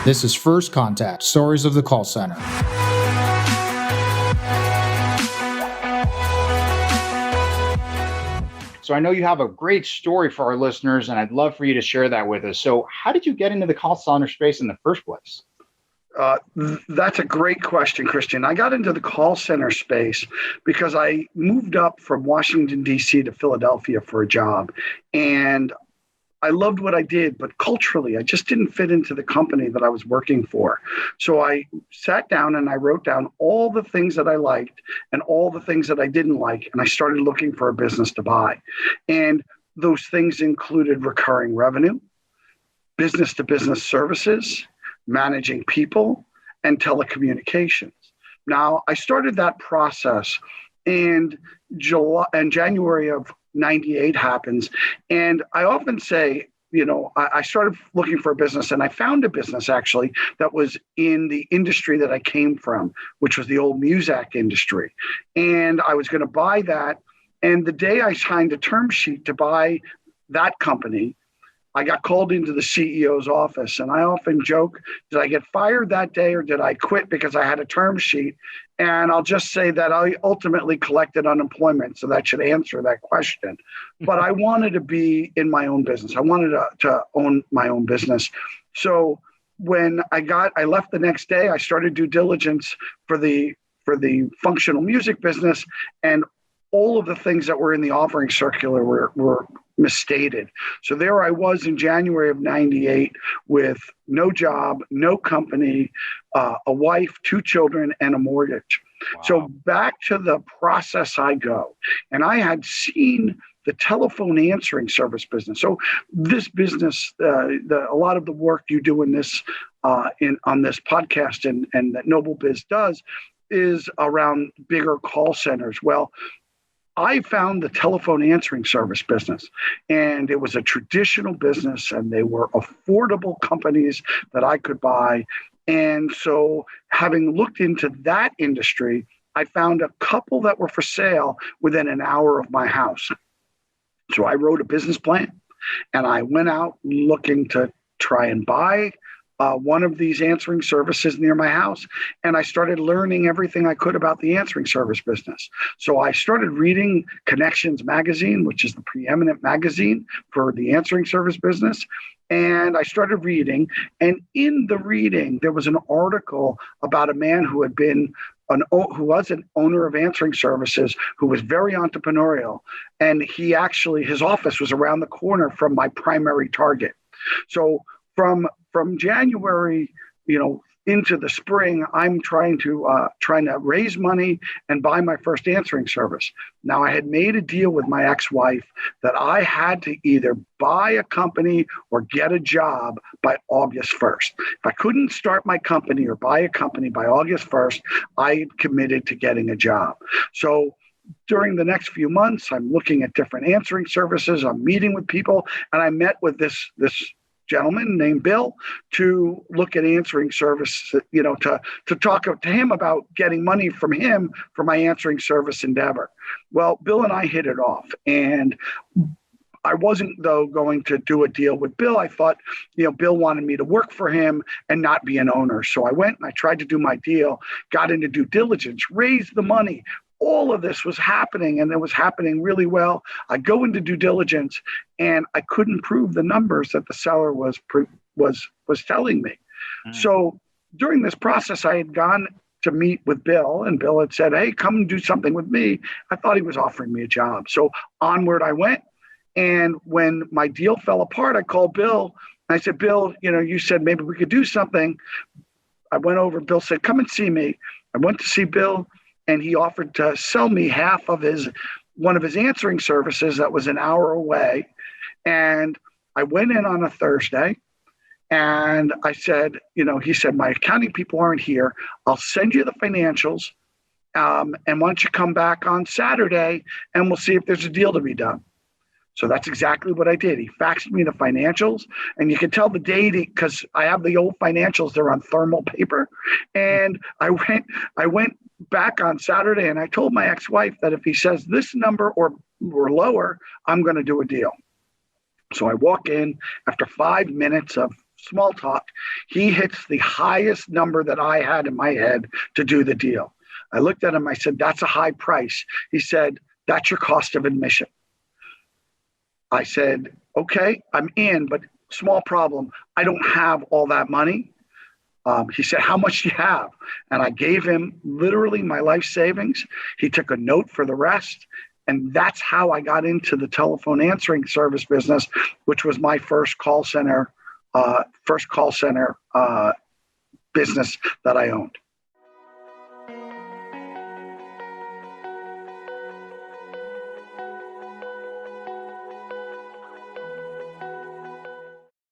This is First Contact, Stories of the Call Center. So I know you have a great story for our listeners, and I'd love for you to share that with us. So how did you get into the call center space in the first place? That's a great question, Christian. I got into the call center space because I moved up from Washington, D.C. to Philadelphia for a job. And I loved what I did, but culturally, I just didn't fit into the company that I was working for. So I sat down and I wrote down all the things that I liked and all the things that I didn't like. And I started looking for a business to buy. And those things included recurring revenue, business-to-business services, managing people, and telecommunications. Now, I started that process, and January of 98 happens. And I often say, I started looking for a business, and I found a business actually that was in the industry that I came from, which was the old Muzak industry. And I was going to buy that. And the day I signed a term sheet to buy that company, I got called into the CEO's office, and I often joke, did I get fired that day or did I quit because I had a term sheet? And I'll just say that I ultimately collected unemployment, so that should answer that question. But I wanted to be in my own business. I wanted to own my own business. So when I left the next day, I started due diligence for the functional music business, and all of the things that were in the offering circular were misstated. So there I was in January of 98 with no job, no company, a wife, 2 children, and a mortgage. Wow. So back to the process I go. And I had seen the telephone answering service business. So this business, a lot of the work you do in this on this podcast and that NobelBiz does is around bigger call centers. Well, I found the telephone answering service business, and it was a traditional business, and they were affordable companies that I could buy. And so having looked into that industry, I found a couple that were for sale within an hour of my house. So I wrote a business plan, and I went out looking to try and buy one of these answering services near my house. And I started learning everything I could about the answering service business. So I started reading Connections magazine, which is the preeminent magazine for the answering service business. And I started reading. And in the reading, there was an article about a man who was an owner of answering services, who was very entrepreneurial. And his office was around the corner from my primary target. So from January, into the spring, I'm trying to raise money and buy my first answering service. Now, I had made a deal with my ex-wife that I had to either buy a company or get a job by August 1st. If I couldn't start my company or buy a company by August 1st, I committed to getting a job. So during the next few months, I'm looking at different answering services. I'm meeting with people, and I met with this gentleman named Bill to look at answering service, to talk to him about getting money from him for my answering service endeavor. Well, Bill and I hit it off, and I wasn't, though, going to do a deal with Bill. I thought, Bill wanted me to work for him and not be an owner. So I went and I tried to do my deal, got into due diligence, raised the money. All of this was happening, and it was happening really well. I go into due diligence, and I couldn't prove the numbers that the seller was telling me. So during this process, I had gone to meet with Bill, and Bill had said, "Hey, come and do something with me." I thought he was offering me a job. So onward I went. And when my deal fell apart, I called Bill. I said, "Bill, you said maybe we could do something." I went over. Bill said, "Come and see me." I went to see Bill, and he offered to sell me half of one of his answering services that was an hour away. And I went in on a Thursday, and I said, he said, "My accounting people aren't here. I'll send you the financials. And why don't you come back on Saturday, and we'll see if there's a deal to be done." So that's exactly what I did. He faxed me the financials, and you can tell the date because I have the old financials. They're on thermal paper. And I went back on Saturday, and I told my ex-wife that if he says this number or lower, I'm going to do a deal. So I walk in after 5 minutes of small talk. He hits the highest number that I had in my head to do the deal. I looked at him. I said, that's a high price. He said, that's your cost of admission. I said, okay, I'm in, but small problem. I don't have all that money. He said, how much do you have? And I gave him literally my life savings. He took a note for the rest. And that's how I got into the telephone answering service business, which was my first call center business that I owned.